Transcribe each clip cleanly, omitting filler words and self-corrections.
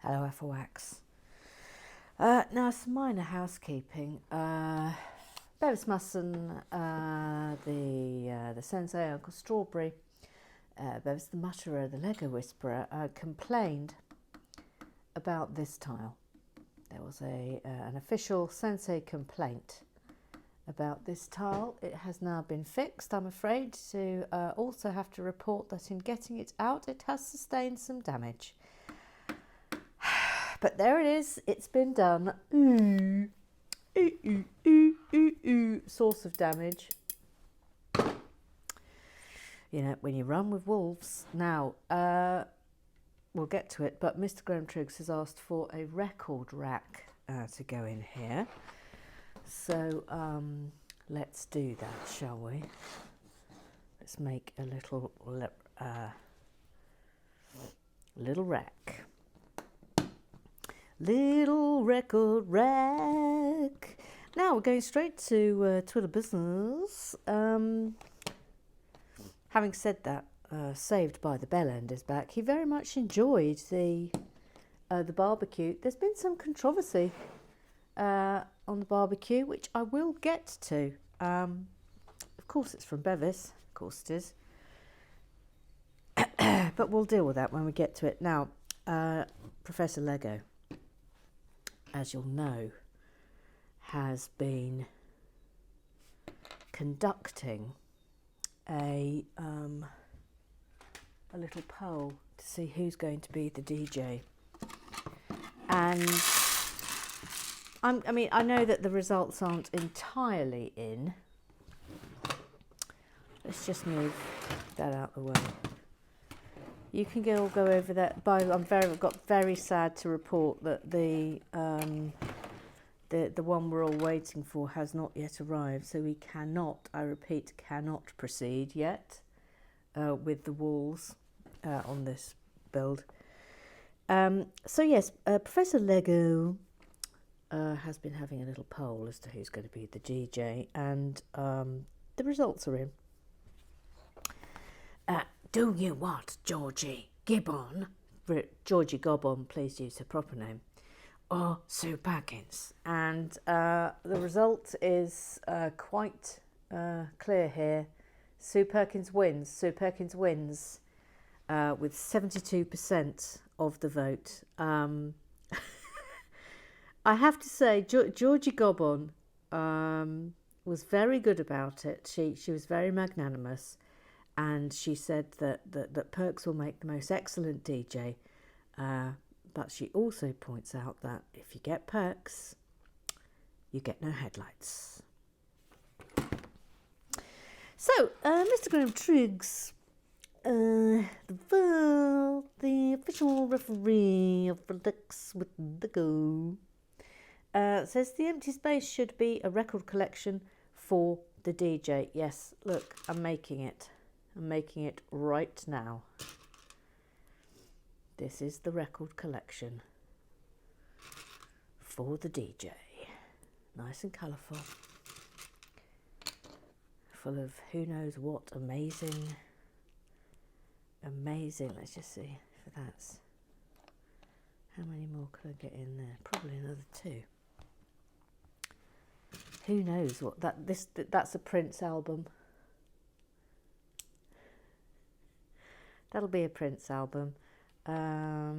Hello, Wax. Now, some minor housekeeping. Bevis Musson, the sensei, Uncle Strawberry, Bevis the Mutterer, the Lego Whisperer, complained about this tile. There was an official sensei complaint about this tile. It has now been fixed, I'm afraid, to also have to report that in getting it out, it has sustained some damage. But there it is, it's been done. Source of damage. You know, when you run with wolves. Now, we'll get to it, but Mr. Graham Triggs has asked for a record rack to go in here. So, let's do that, shall we? Let's make a little rack. Little record rack. Now we're going straight to Twitter business. Having said that, Saved by the Bell End is back. He very much enjoyed the barbecue. There's been some controversy on the barbecue, which I will get to. Of course, it's from Bevis. Of course, it is. But we'll deal with that when we get to it. Now, Professor Lego, as you'll know, has been conducting a little poll to see who's going to be the DJ. And I know that the results aren't entirely in. Let's just move that out of the way. You can go over that. I've got very sad to report that the one we're all waiting for has not yet arrived. So we cannot, I repeat, cannot proceed yet with the walls on this build. So yes, Professor Lego has been having a little poll as to who's going to be the DJ, and the results are in. Do you want Georgie Gibbon? Georgie Gobbon, please use her proper name. Or Sue Perkins? And the result is quite clear here. Sue Perkins wins. Sue Perkins wins with 72% of the vote. I have to say, Georgie Gobbon was very good about it. She was very magnanimous. And she said that Perks will make the most excellent DJ. But she also points out that if you get Perks, you get no headlights. So, Mr. Graham Triggs, the official referee of Relax with Lego, says the empty space should be a record collection for the DJ. Yes, look, I'm making it. I'm making it right now. This is the record collection for the DJ. Nice and colourful. Full of who knows what amazing. Let's just see if that's... How many more could I get in there? Probably another 2. Who knows what that's a Prince album. That'll be a Prince album. How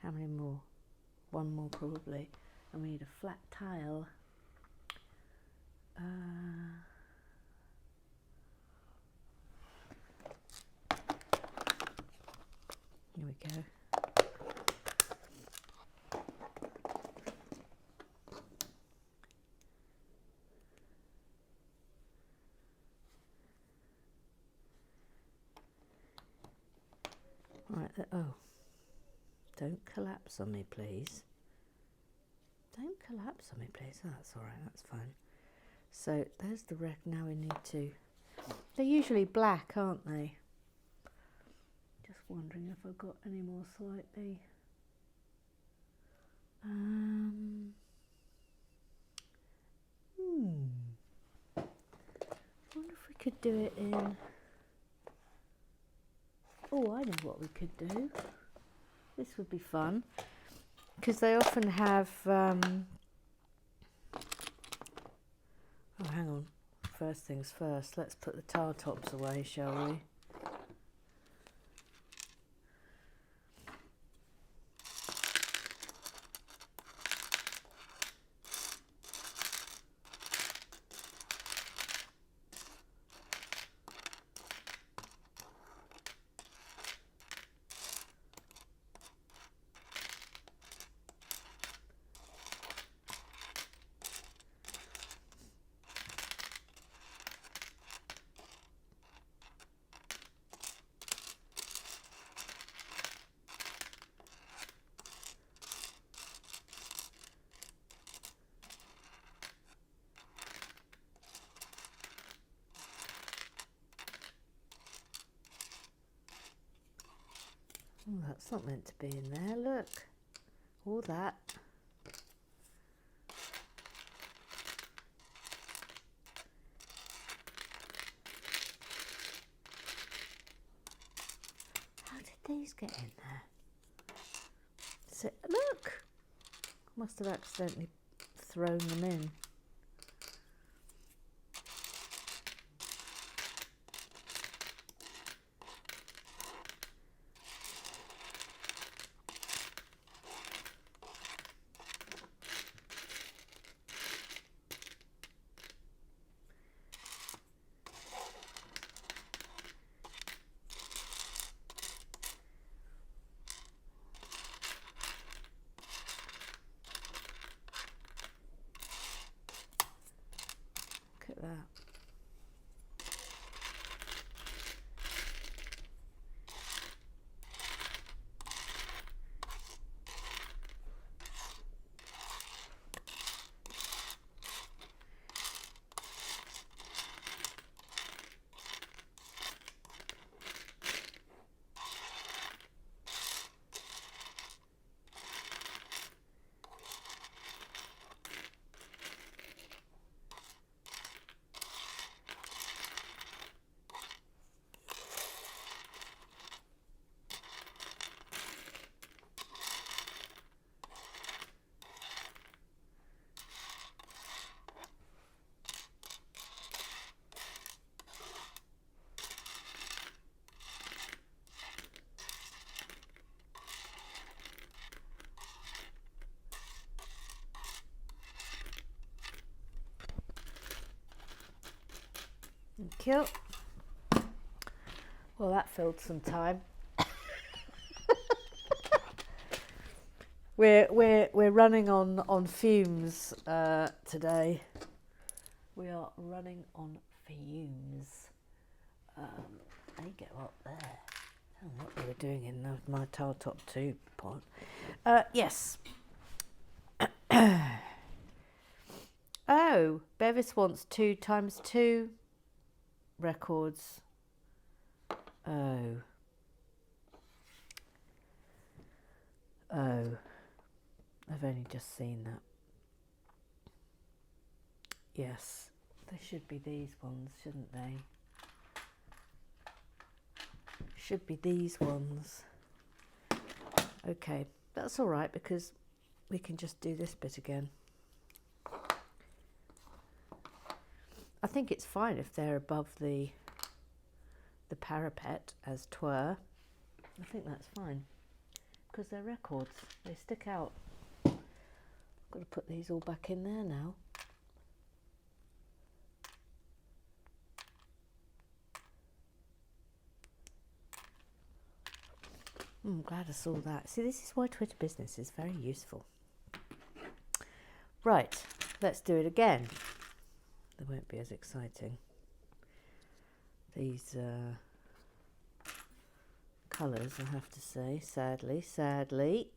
many more? 1 more probably. And we need a flat tile. Here we go. Right, oh, don't collapse on me, please. Don't collapse on me, please. Oh, that's all right, that's fine. So there's the wreck. Now we need to... They're usually black, aren't they? Just wondering if I've got any more slightly... wonder if we could do it in... Oh, I know what we could do. This would be fun because they often have. Oh, hang on. First things first. Let's put the tile tops away, shall we? Oh, that's not meant to be in there, look. All that. How did these get in there? So, look! Must have accidentally thrown them in. Look at that. Thank you. Well, that filled some time. we're running on fumes today. We are running on fumes. They go up there. I don't know what they were doing in my tile top 2 pot. Yes. Oh, Bevis wants 2 times 2 records. Oh. Oh. I've only just seen that. Yes. They should be these ones, shouldn't they? Should be these ones. Okay. That's all right because we can just do this bit again. I think it's fine if they're above the parapet as twere. I think that's fine because they're records. They stick out. I've got to put these all back in there now. I'm glad I saw that. See, this is why Twitter Business is very useful. Right, let's do it again. They won't be as exciting. These colours, I have to say, sadly.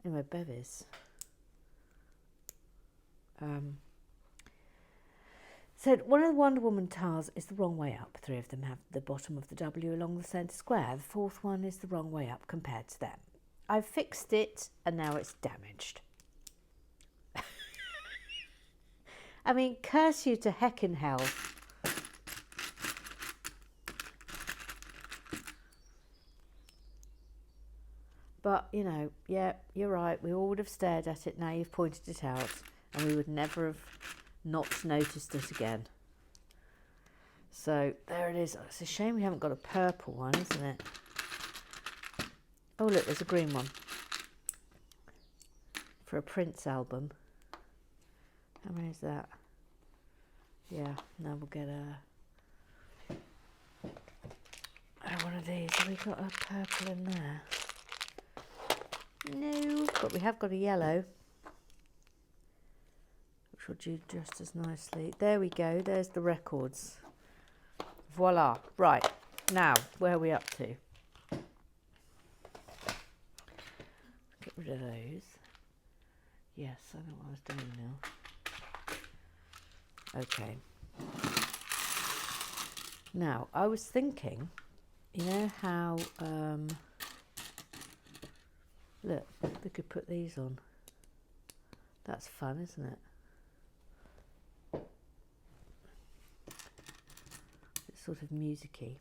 Anyway, Bevis said one of the Wonder Woman tiles is the wrong way up. 3 of them have the bottom of the W along the centre square. The 4th one is the wrong way up compared to them. I've fixed it and now it's damaged. I mean, curse you to heck in hell. you know, yeah, you're right. We all would have stared at it now you've pointed it out, and we would never have not noticed it again. So there it is. It's a shame we haven't got a purple one, isn't it? Oh, look, there's a green one for a Prince album. How many is that? Yeah, now we'll get one of these. Have we got a purple in there? No, but we have got a yellow, which will do just as nicely. There we go. There's the records. Voila. Right, now, where are we up to? Get rid of those. Yes, I know what I was doing now. Okay. Now, I was thinking, you know how, look, we could put these on. That's fun, isn't it? It's sort of music-y.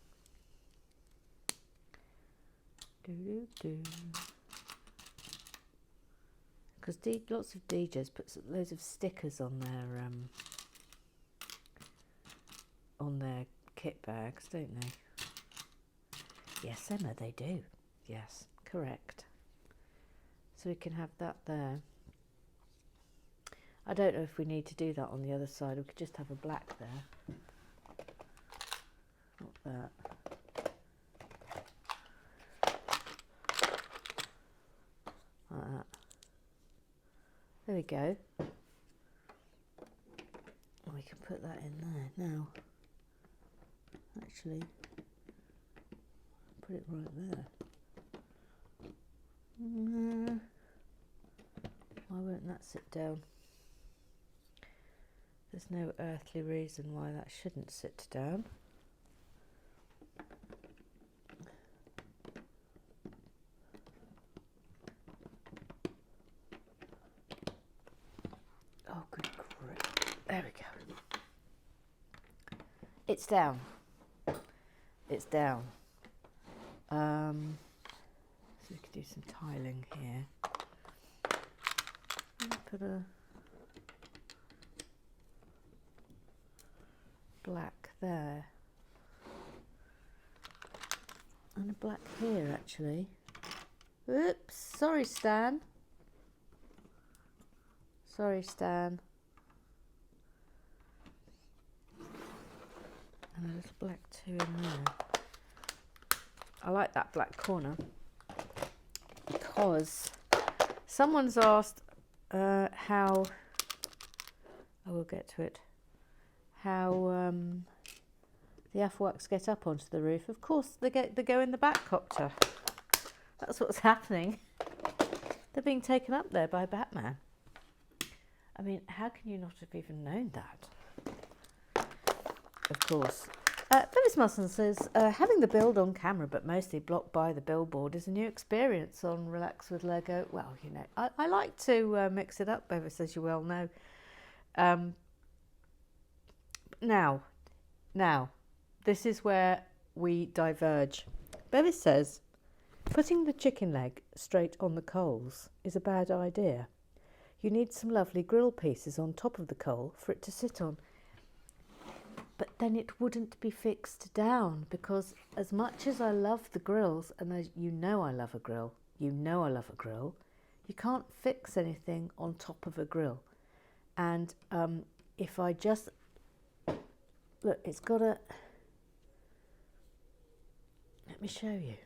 Because lots of DJs put loads of stickers on their kit bags, don't they? Yes, Emma, they do. Yes, correct. So we can have that there. I don't know if we need to do that on the other side. We could just have a black there. Not that. Like that. There we go. We can put that in there now. Actually, put it right there. Why won't that sit down? There's no earthly reason why that shouldn't sit down. Oh, good grief. There we go. It's down. It's down. So we could do some tiling here. Put a black there. And a black here, actually. Oops, sorry, Stan. Sorry, Stan. And a little black too in there. I like that black corner because someone's asked how, I will get to it, how the Afwaks get up onto the roof. Of course, they go in the back copter. That's what's happening. They're being taken up there by Batman. I mean, how can you not have even known that? Of course. Phyllis Musson says, having the build on camera but mostly blocked by the billboard is a new experience on Relax with Lego. Well, you know, I like to mix it up, Bevis, as you well know. Now, this is where we diverge. Bevis says, putting the chicken leg straight on the coals is a bad idea. You need some lovely grill pieces on top of the coal for it to sit on. But then it wouldn't be fixed down, because as much as I love the grills, and as you know I love a grill, you can't fix anything on top of a grill. And if I just, look, it's got a, let me show you.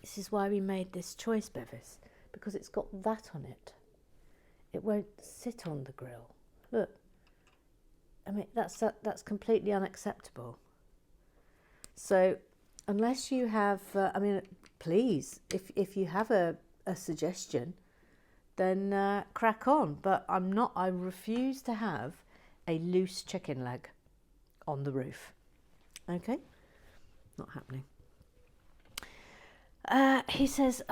This is why we made this choice, Bevis, because it's got that on it. It won't sit on the grill. Look. I mean, that's completely unacceptable. So, unless you have, I mean, please, if you have a suggestion, then crack on. But I refuse to have a loose chicken leg on the roof. Okay? Not happening. He says,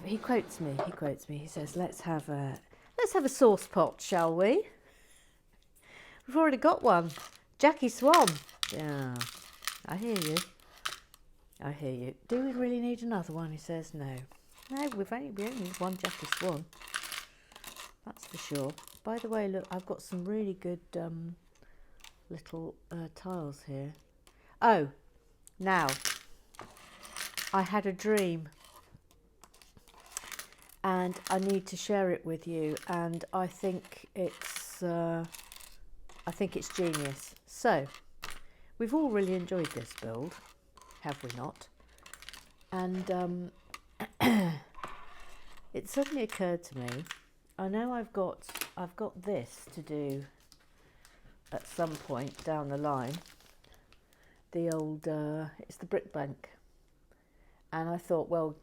he quotes me, he says, let's have a sauce pot, shall we? We've already got one. Jackie Swan. Yeah, I hear you. Do we really need another one? He says no. No, we only one Jackie Swan. That's for sure. By the way, look, I've got some really good little tiles here. Oh, now, I had a dream and I need to share it with you, and I think it's genius. So, we've all really enjoyed this build, have we not? And it suddenly occurred to me, I know I've got this to do at some point down the line. The old it's the brick bank, and I thought, well,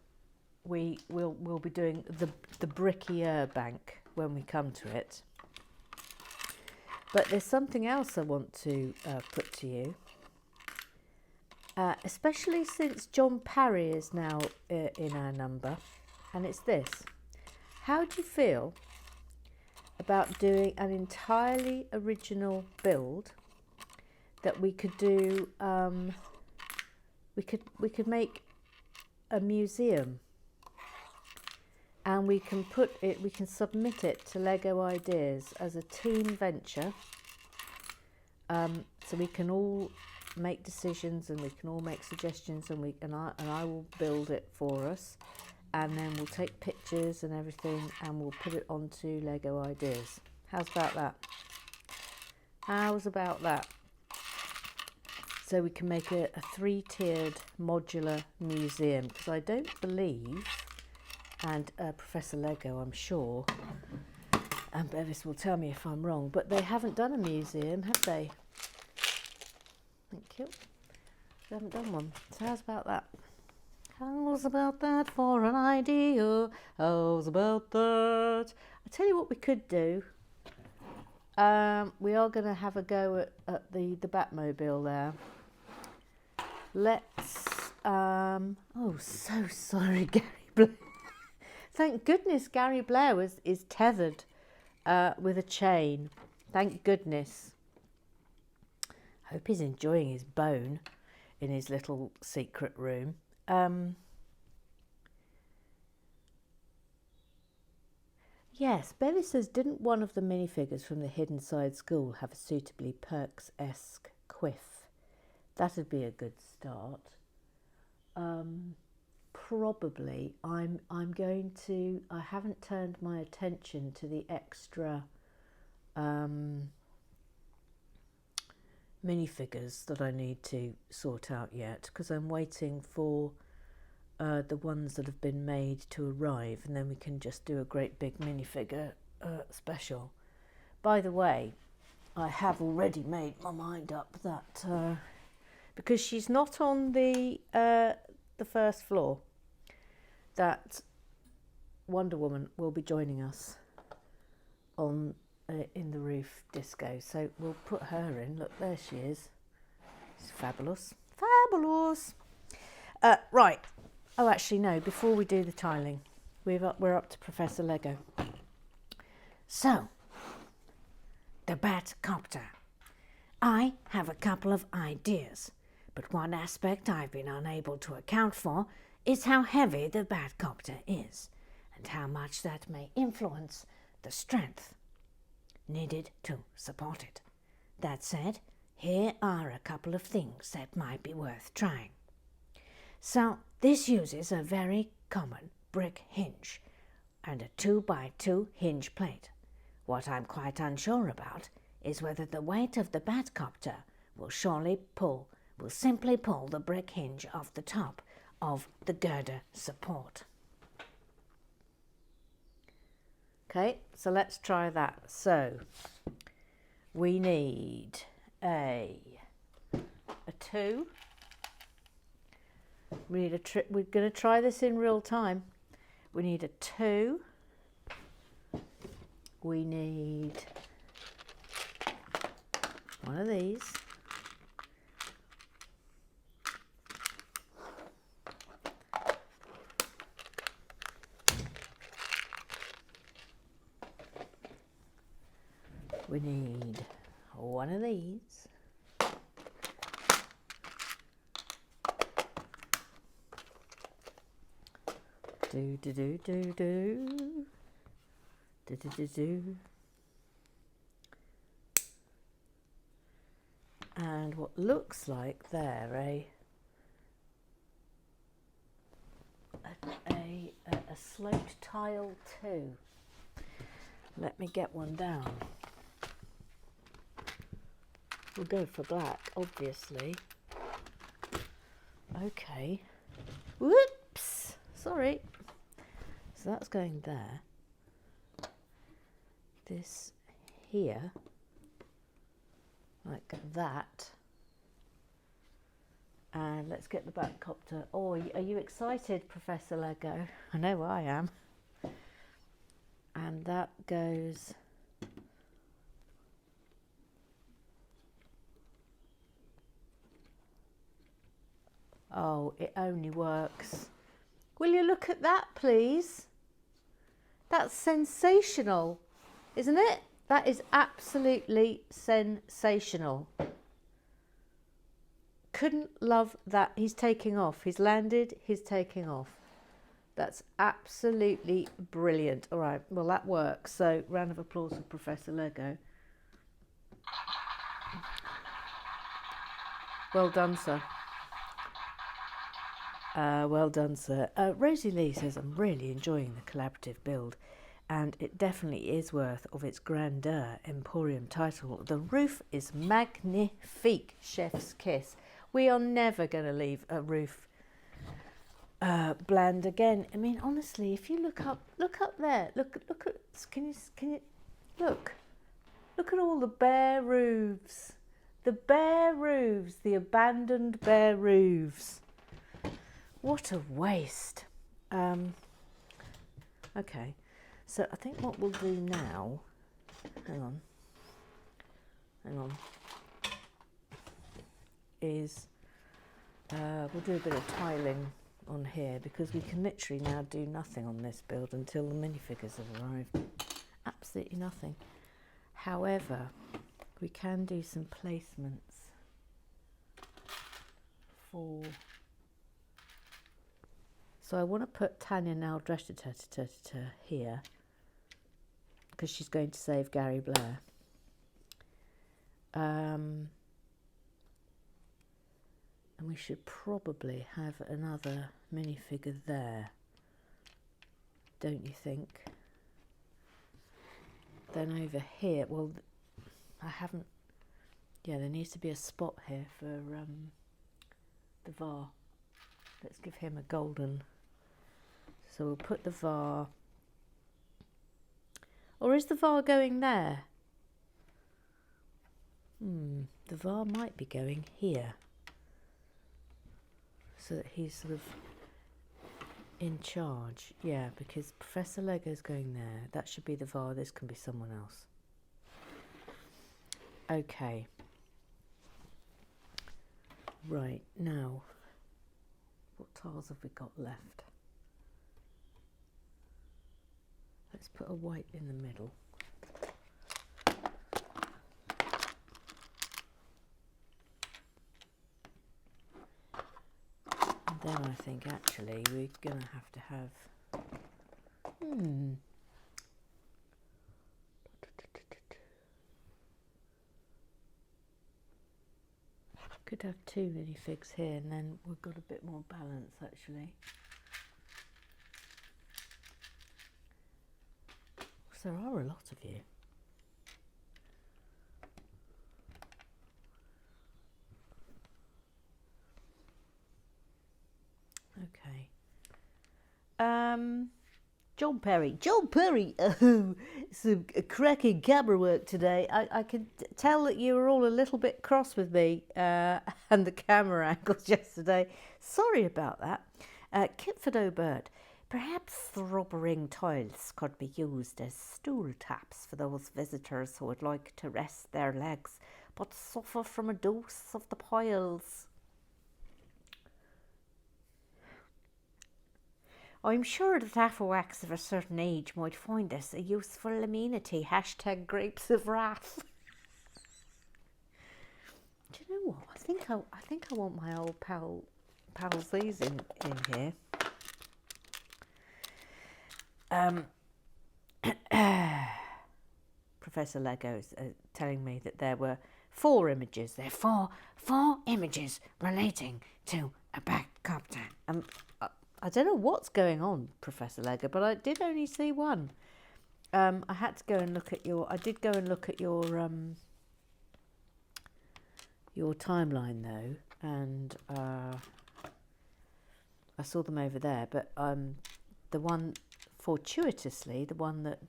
we'll be doing the brickier bank when we come to it. But there's something else I want to put to you, especially since John Parry is now in our number, and it's this. How do you feel about doing an entirely original build that we could do? We could make a museum, and we can submit it to Lego Ideas as a team venture, so we can all make decisions and we can all make suggestions, and I will build it for us, and then we'll take pictures and everything and we'll put it onto Lego Ideas. How's about that? How's about that? So we can make a 3-tiered modular museum, because I don't believe, and Professor Lego, I'm sure, and Bevis will tell me if I'm wrong, but they haven't done a museum, have they? Thank you. They haven't done one. So how's about that? How's about that for an idea? How's about that? I'll tell you what we could do. We are going to have a go at the Batmobile there. Let's... oh, so sorry, Gary Blair. Thank goodness Gary Blair is tethered with a chain. Thank goodness. Hope he's enjoying his bone in his little secret room. Yes, Bevis says, didn't one of the minifigures from the Hidden Side School have a suitably Perks-esque quiff? That'd be a good start. Probably. I'm going to... I haven't turned my attention to the extra minifigures that I need to sort out yet, because I'm waiting for the ones that have been made to arrive, and then we can just do a great big minifigure special. By the way, I have already made my mind up that because she's not on the first floor, that Wonder Woman will be joining us on in the roof disco, so we'll put her in. Look, there she is. She's fabulous, fabulous. Right. Oh, actually, no, before we do the tiling, we're up to Professor Lego. So, the Batcopter. I have a couple of ideas, but one aspect I've been unable to account for is how heavy the Batcopter is, and how much that may influence the strength needed to support it. That said, here are a couple of things that might be worth trying. So, this uses a very common brick hinge and a 2x2 hinge plate. What I'm quite unsure about is whether the weight of the Batcopter will simply pull the brick hinge off the top of the girder support. Okay, so let's try that. So, we need a 2. We need we're going to try this in real time. We need a 2. We need one of these. We need one of these. Do do do do do. Do do do do. And what looks like there a sloped tile too. Let me get one down. We'll go for black, obviously. Okay. Whoops! Sorry. So that's going there. This here, like that. And let's get the back copter. Oh, are you excited, Professor Lego? I know I am. And that goes... Oh, it only works. Will you look at that, please? That's sensational, isn't it? That is absolutely sensational. Couldn't love that. He's taking off. He's landed. He's taking off. That's absolutely brilliant. All right. Well, that works. So, round of applause for Professor Lego. Well done, sir. Well done, sir. Rosie Lee says, I'm really enjoying the collaborative build, and it definitely is worth of its grandeur Emporium title. The roof is magnifique, chef's kiss. We are never going to leave a roof bland again. I mean, honestly, if you look up there, look at, can you look at all the bare roofs, the abandoned bare roofs. What a waste. Okay, so I think what we'll do now, hang on, is we'll do a bit of tiling on here, because we can literally now do nothing on this build until the minifigures have arrived. Absolutely nothing. However, we can do some placements for... So I want to put Tanya now here, because she's going to save Gary Blair. And we should probably have another minifigure there, don't you think? Then over here, well, I haven't, yeah, there needs to be a spot here for the VAR. Let's give him a golden. So we'll put the VAR. Or is the VAR going there? The VAR might be going here, so that he's sort of in charge. Yeah, because Professor Lego's going there. That should be the VAR. This can be someone else. Okay. Right, now, what tiles have we got left? Let's put a white in the middle. And then I think actually we're going to have could have two minifigs here, and then we've got a bit more balance actually. There are a lot of you. Okay. John Perry, some cracking camera work today. I can tell that you were all a little bit cross with me and the camera angles yesterday. Sorry about that. Kitford O'Bird. Perhaps the rubbering tiles could be used as stool taps for those visitors who would like to rest their legs but suffer from a dose of the piles. I'm sure that Afrowax of a certain age might find this a useful amenity. Hashtag grapes of wrath. Do you know what? I think I want my old pal Z's in here. Professor Lego is telling me that there were 4 images. There are four images relating to a backcopter. I don't know what's going on, Professor Lego, but I did only see one. I had to go and look at your. I did go and look at your timeline though, and I saw them over there. But the one fortuitously, the one that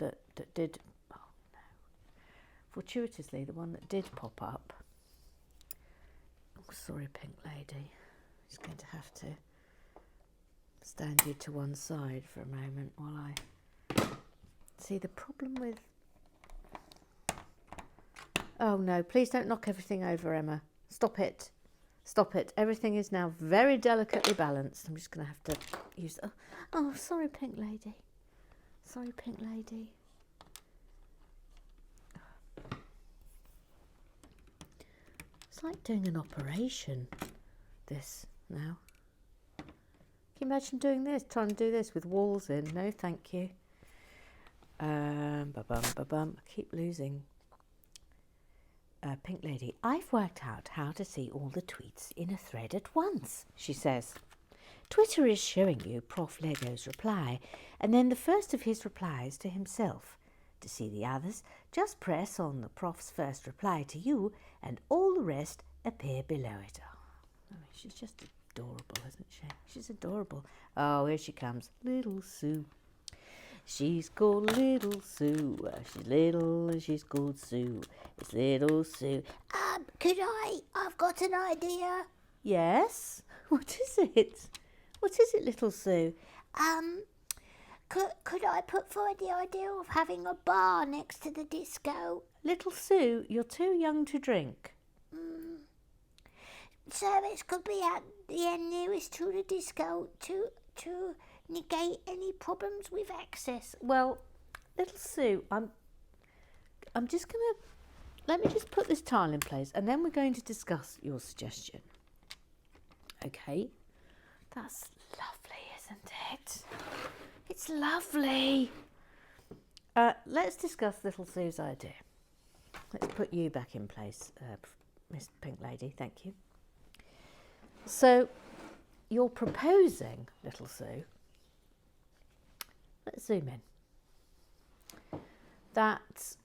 did. Oh no! Fortuitously, the one that did pop up. Oh, sorry, Pink Lady. Just going to have to stand you to one side for a moment while I. See, the problem with... Oh no, please don't knock everything over, Emma. Stop it. Stop it. Everything is now very delicately balanced. I'm just going to have to use... Oh, sorry, Pink Lady. Sorry, Pink Lady. It's like doing an operation, this, now. Can you imagine doing this, trying to do this with walls in? No, thank you. I keep losing. Pink Lady, I've worked out how to see all the tweets in a thread at once, she says. Twitter is showing you Prof. Lego's reply, and then the first of his replies to himself. To see the others, just press on the Prof's first reply to you, and all the rest appear below it. Oh, I mean, she's just adorable, isn't she? She's adorable. Oh, here she comes, little Sue. She's called Little Sue. She's little and she's called Sue. It's Little Sue. I've got an idea. Yes? What is it? What is it, Little Sue? Could I put forward the idea of having a bar next to the disco? Little Sue, you're too young to drink. Service could be at the end nearest to the disco to negate any problems with access. Well, Little Sue, I'm just going to... Let me just put this tile in place and then we're going to discuss your suggestion. Okay? That's lovely, isn't it? It's lovely. Let's discuss Little Sue's idea. Let's put you back in place, Miss Pink Lady. Thank you. So, you're proposing, Little Sue, let's zoom in, that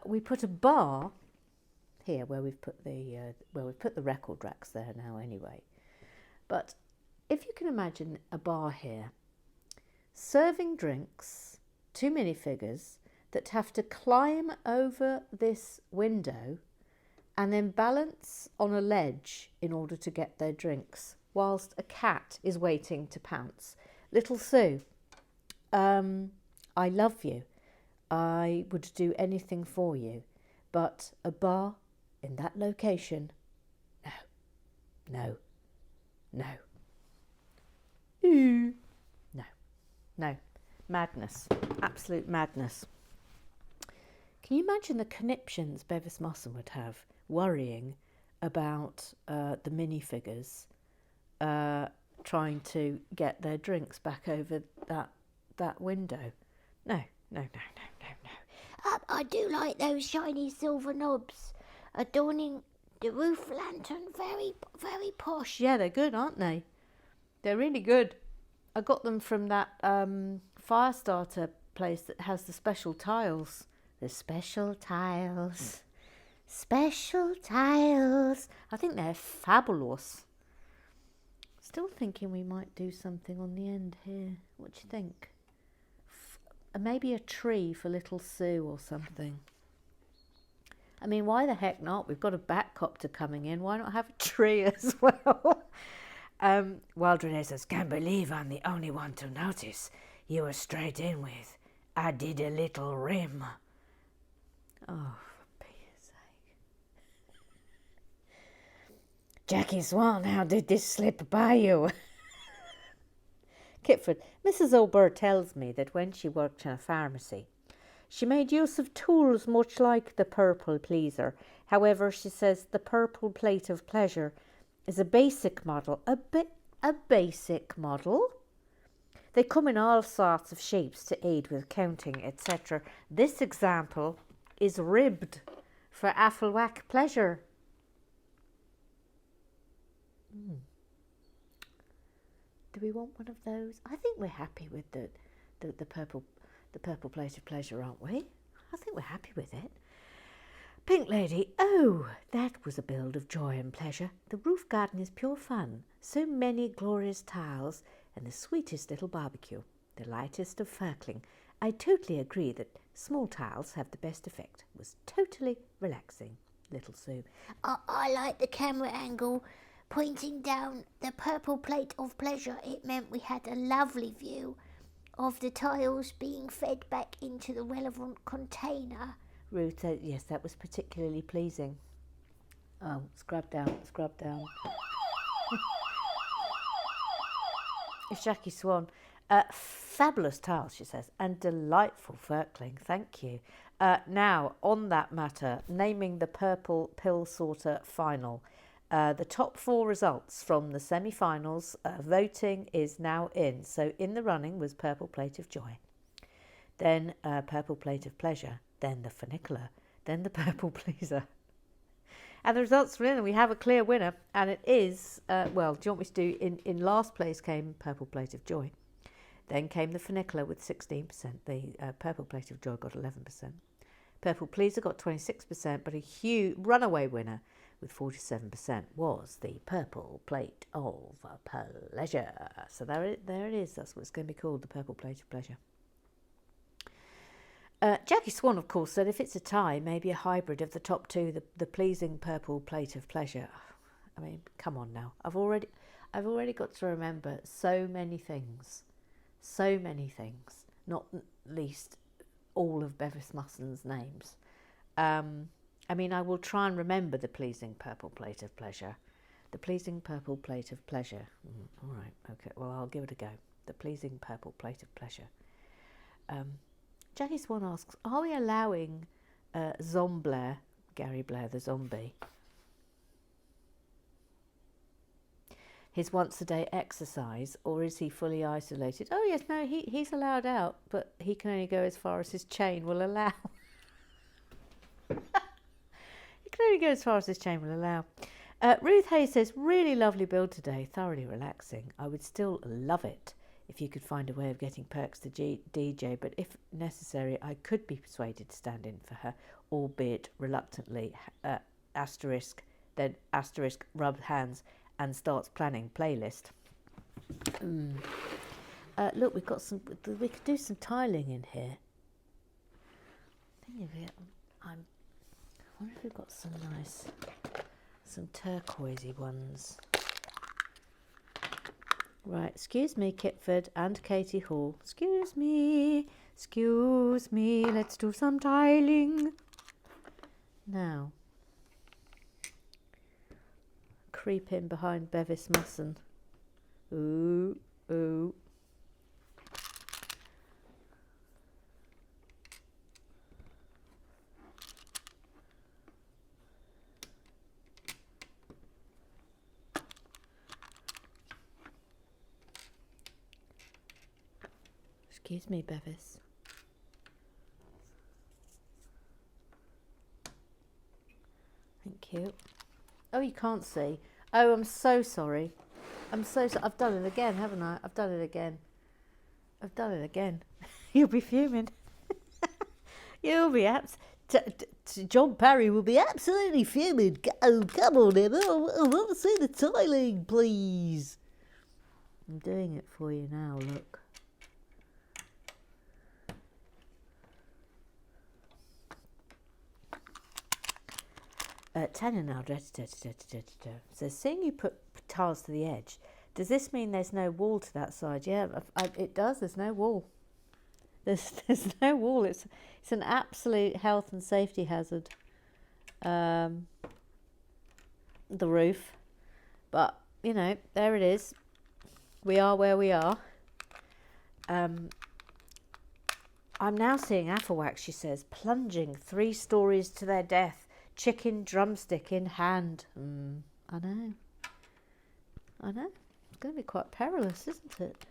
we put a bar here where we've put the record racks there now anyway. But if you can imagine a bar here, serving drinks to minifigures that have to climb over this window and then balance on a ledge in order to get their drinks, whilst a cat is waiting to pounce. Little Sue, I love you. I would do anything for you. But a bar in that location, no. Ooh. No. Madness. Absolute madness. Can you imagine the conniptions Bevis Musson would have worrying about the minifigures trying to get their drinks back over that window? No. I do like those shiny silver knobs adorning the roof lantern. Very, very posh. Yeah, they're good, aren't they? They're really good. I got them from that fire starter place that has the special tiles. The special tiles. Special tiles. I think they're fabulous. Still thinking we might do something on the end here. What do you think? Maybe a tree for Little Sue or something. I mean, why the heck not? We've got a Batcopter coming in. Why not have a tree as well? Wild Renee says, can't believe I'm the only one to notice. You were straight in with, I did a little rim. Oh, for Peter's sake. Jackie Swan, how did this slip by you? Kitford, Mrs. O'Bird tells me that when she worked in a pharmacy, she made use of tools much like the purple pleaser. However, she says the purple plate of pleasure is a basic model. A basic model? They come in all sorts of shapes to aid with counting, etc. This example is ribbed for Afflewack pleasure. Do we want one of those? I think we're happy with the purple plate of pleasure, aren't we? I think we're happy with it. Pink Lady, oh, that was a build of joy and pleasure. The roof garden is pure fun. So many glorious tiles and the sweetest little barbecue, the lightest of firkling. I totally agree that small tiles have the best effect. It was totally relaxing, little Sue. I like the camera angle pointing down the purple plate of pleasure. It meant we had a lovely view of the tiles being fed back into the relevant container. Ruth said, yes, that was particularly pleasing. Oh, scrub down, scrub down. It's Jackie Swan. Fabulous tiles, she says, and delightful firkling. Thank you. Now, on that matter, naming the Purple Pill Sorter final. The top 4 results from the semi-finals, voting is now in. So in the running was Purple Plate of Joy, then Purple Plate of Pleasure, then the Funicular, then the Purple Pleaser. And the results are in, and we have a clear winner, and it is, well, do you want me to do, in last place came Purple Plate of Joy. Then came the Funicular with 16%. The Purple Plate of Joy got 11%. Purple Pleaser got 26%, but a huge runaway winner with 47% was the Purple Plate of Pleasure. So there it is. That's what it's going to be called, the Purple Plate of Pleasure. Jackie Swan, of course, said if it's a tie, maybe a hybrid of the top 2, the pleasing Purple Plate of Pleasure. I mean, come on now. I've already got to remember so many things, not least all of Bevis Mussen's names. I mean, I will try and remember the pleasing Purple Plate of Pleasure. The pleasing Purple Plate of Pleasure. All right, okay, well, I'll give it a go. The pleasing Purple Plate of Pleasure. Jackie Swan asks, are we allowing Zomblair, Gary Blair the zombie, his once-a-day exercise, or is he fully isolated? Oh, yes, no, he's allowed out, but he can only go as far as his chain will allow. He can only go as far as his chain will allow. Ruth Hayes says, really lovely build today, thoroughly relaxing. I would still love it if you could find a way of getting Perks to DJ, but if necessary, I could be persuaded to stand in for her, albeit reluctantly. Asterisk, then asterisk, rubs hands and starts planning playlist. Look, we could do some tiling in here. I wonder if we've got some turquoisey ones. Right, excuse me, Kitford and Katie Hall. Excuse me, let's do some tiling. Now, creep in behind Bevis Mussen. Ooh, ooh. Excuse me, Bevis. Thank you. Oh, you can't see. Oh, I'm so sorry. I'm so sorry. I've done it again, haven't I? I've done it again. You'll be fuming. You'll be John Parry will be absolutely fuming. Oh, come on, Emma. I want to see the tiling, please. I'm doing it for you now, look. Tanya now says, seeing you put tiles to the edge, does this mean there's no wall to that side? Yeah, it does. There's no wall. There's no wall. It's an absolute health and safety hazard. The roof, but you know, there it is. We are where we are. I'm now seeing Afflewack, she says, plunging 3 stories to their death. Chicken drumstick in hand. I know. It's going to be quite perilous, isn't it?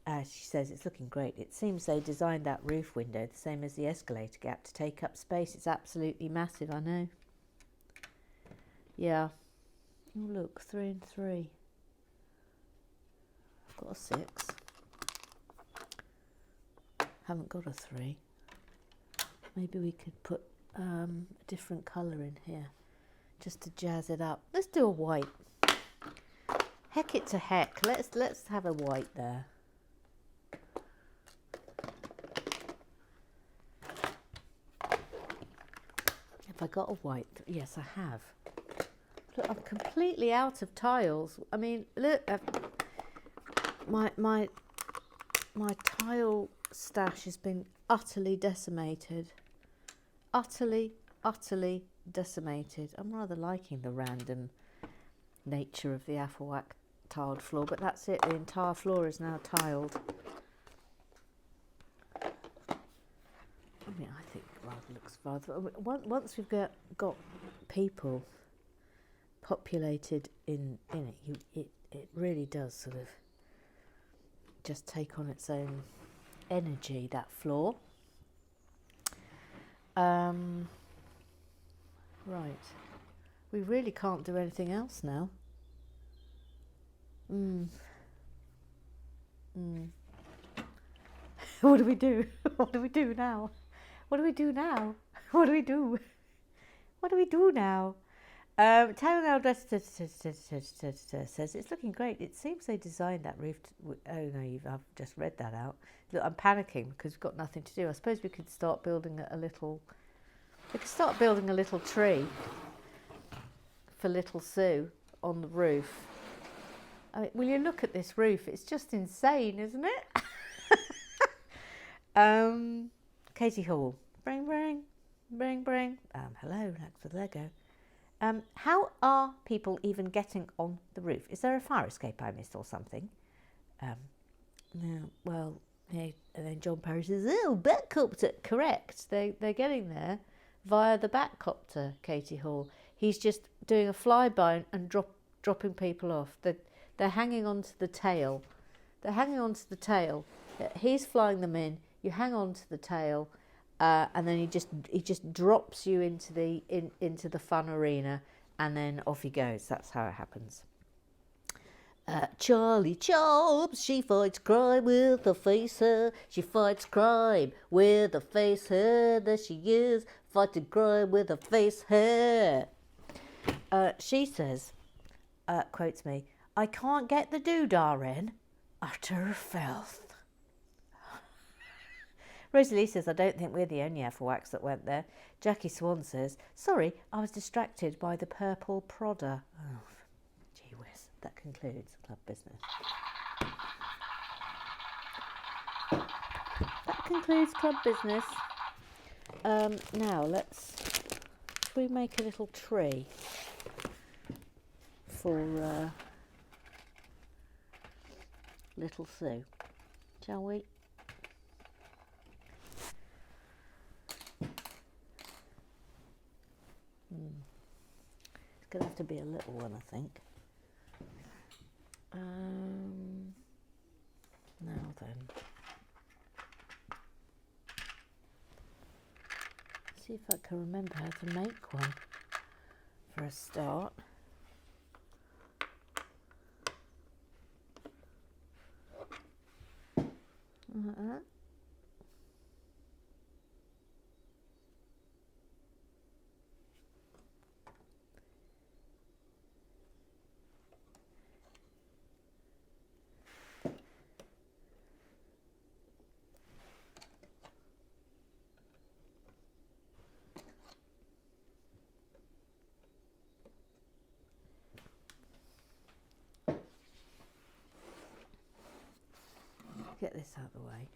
She says it's looking great. It seems they designed that roof window the same as the escalator gap to take up space. It's absolutely massive, I know. Yeah. Oh, look, 3 and 3. I've got a 6. Haven't got a 3. Maybe we could put a different colour in here just to jazz it up. Let's do a white. Heck it to heck. Let's have a white there. Have I got a white? Yes, I have. Look, I'm completely out of tiles. I mean, look, my tile stash has been utterly decimated. Utterly decimated. I'm rather liking the random nature of the Affelwack tiled floor, but that's it. The entire floor is now tiled. I mean, I think it looks rather. Once we've got people populated in it, it really does sort of just take on its own energy, that floor. Right, we really can't do anything else now. What do we do? What do we do now? What do we do now? What do we do? What do we do now? Taylor says it's looking great. It seems they designed that roof. Oh no, I've just read that out. Look, I'm panicking because we've got nothing to do. I suppose we could start building a little. We could start building a little tree for little Sue on the roof. I mean, will you look at this roof? It's just insane, isn't it? Katie Hall, bring. Hello, Relax with Lego. How are people even getting on the roof? Is there a fire escape I missed or something? No, well, and then John Perry says, oh, Batcopter. Correct. They're getting there via the Batcopter, Katie Hall. He's just doing a flyby and dropping people off. They're hanging on to the tail. He's flying them in. You hang on to the tail, and then he just drops you into the fun arena, and then off he goes. That's how it happens. Charlie Chops, she fights crime with a face her. She fights crime with a face her. There she is, fighting crime with a face her. She says, quotes me, I can't get the doodah in. Utter filth. Rosalie says, I don't think we're the only Affelwacks that went there. Jackie Swan says, sorry, I was distracted by the purple prodder. Oh, gee whiz. That concludes club business. Now should we make a little tree for little Sue, shall we? It's going to have to be a little one, I think. Now then. See if I can remember how to make one for a start. Like that. Get this out of the way.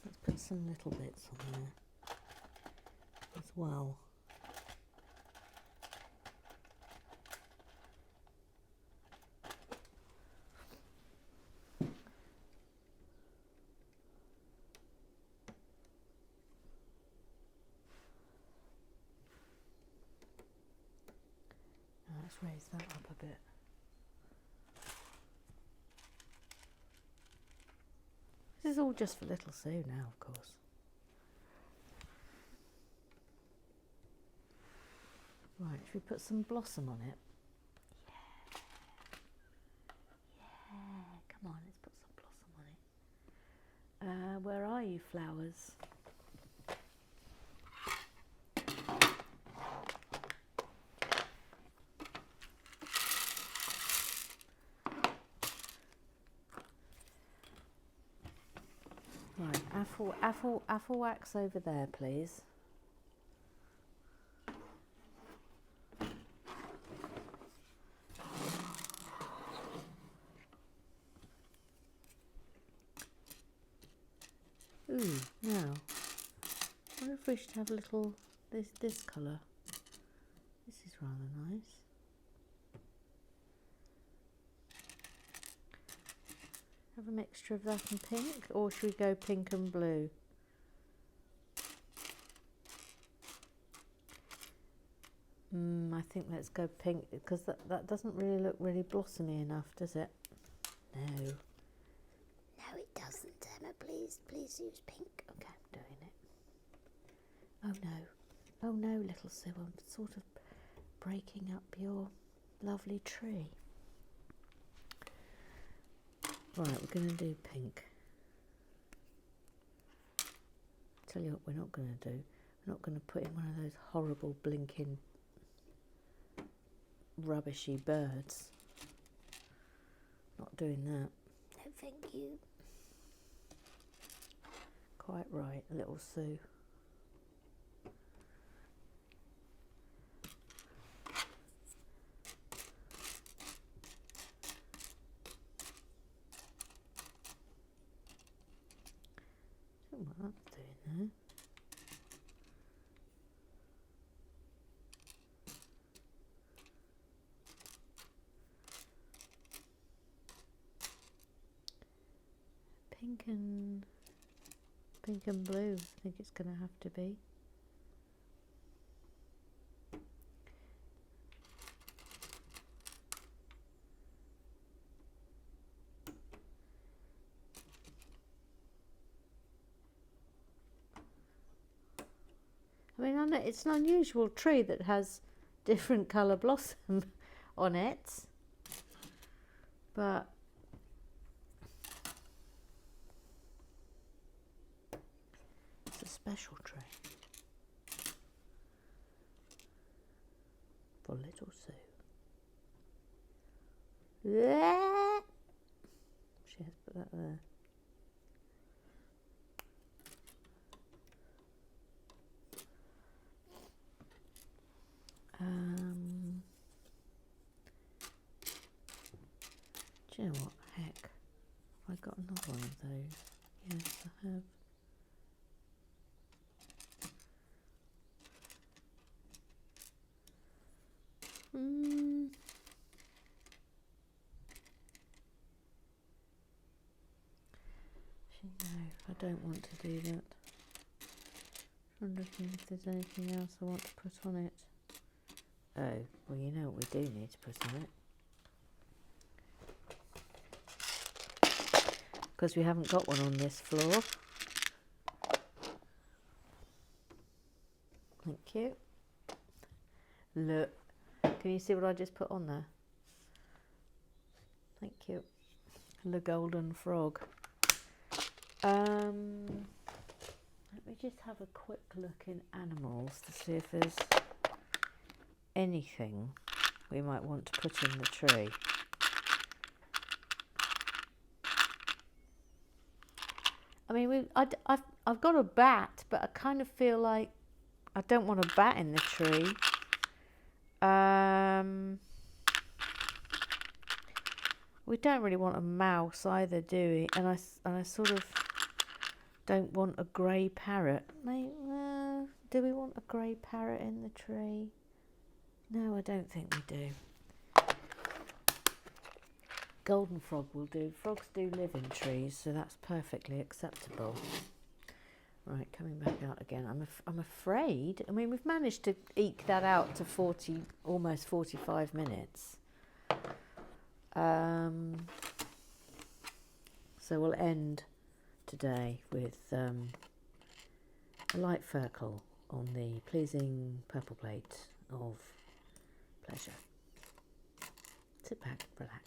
Let's put some little bits on there as well. Let's raise that up a bit. is all just for little Sue now, of course. Right, should we put some blossom on it? Yeah, come on, let's put some blossom on it. Where are you, flowers? Right, apple wax over there, please. Ooh, now, I wonder if we should have a little, this colour. This is rather nice. Have a mixture of that and pink, or should we go pink and blue? I think let's go pink, because that doesn't really look really blossomy enough, does it? No. No, it doesn't, Emma. Please use pink. Okay, I'm doing it. Oh no. Oh no, little Sue, I'm sort of breaking up your lovely tree. Right, we're going to do pink. Tell you what we're not going to do. We're not going to put in one of those horrible blinking rubbishy birds. Not doing that. No, thank you. Quite right, little Sue. What that's doing there. Pink and blue, I think it's going to have to be. I mean, I know it's an unusual tree that has different colour blossom on it, but it's a special tree for little Sue. Yeah. She has put that there. Do you know what? Heck, have I got another one of those? Yes, I have. No, I don't want to do that. I'm looking if there's anything else I want to put on it. Oh, well, you know what we do need to put on it. Because we haven't got one on this floor. Thank you. Look, can you see what I just put on there? Thank you. The golden frog. Let me just have a quick look in animals to see if there's anything we might want to put in the tree. I mean, I've got a bat, but I kind of feel like I don't want a bat in the tree. We don't really want a mouse either, do we? And I sort of don't want a grey parrot. Do we want a grey parrot in the tree? No, I don't think we do. Golden frog will do. Frogs do live in trees, so that's perfectly acceptable. Right, coming back out again. I'm afraid. I mean, we've managed to eke that out to almost 45 minutes. So we'll end today with a light circle on the pleasing purple plate of pleasure. Sit back, relax.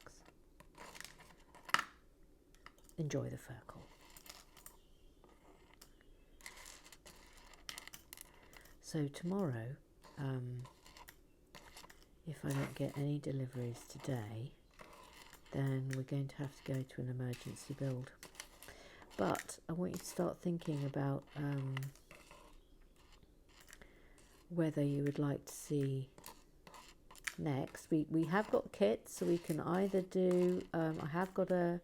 Enjoy the circle. So tomorrow, if I don't get any deliveries today, then we're going to have to go to an emergency build. But I want you to start thinking about whether you would like to see next. We have got kits, so we can either do, I have got a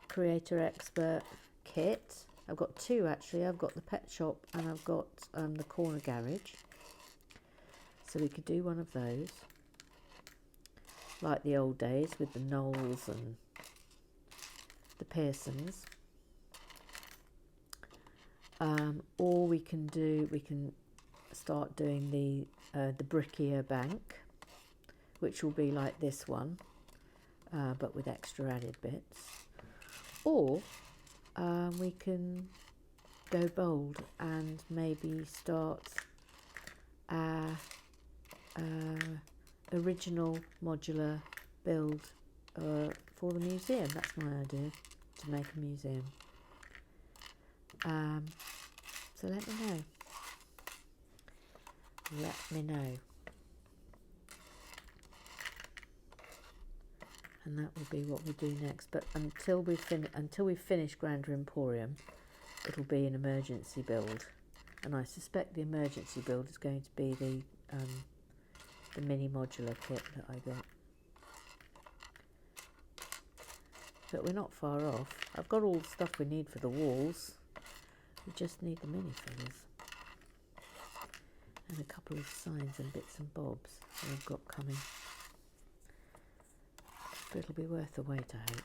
Creator Expert kit. I've got two actually. I've got the pet shop and I've got the corner garage. So we could do one of those, like the old days with the Knowles and the Pearsons. Or we can start doing the Brickier Bank, which will be like this one, but with extra added bits. Or we can go bold and maybe start our original modular build for the museum. That's my idea, to make a museum. So let me know. Let me know. And that will be what we do next. But until we finish Grander Emporium, it'll be an emergency build. And I suspect the emergency build is going to be the mini modular kit that I got. But we're not far off. I've got all the stuff we need for the walls. We just need the minifigures. And a couple of signs and bits and bobs that I've got coming. But it'll be worth the wait, I hope.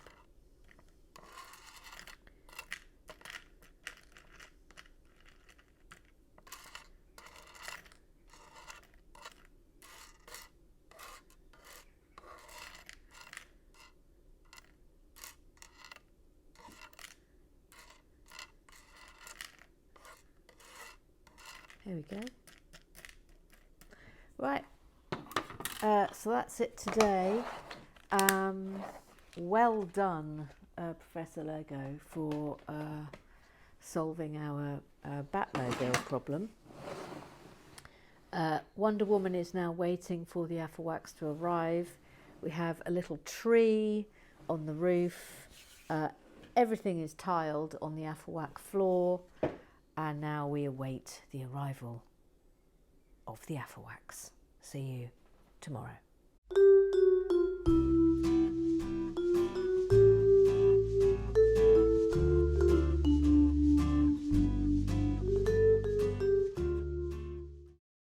Here we go. Right, so that's it today. Well done, Professor Lego, for solving our Batmobile problem. Wonder Woman is now waiting for the Afterwax to arrive. We have a little tree on the roof. Everything is tiled on the Afterwax floor. And now we await the arrival of the Afterwax. See you tomorrow.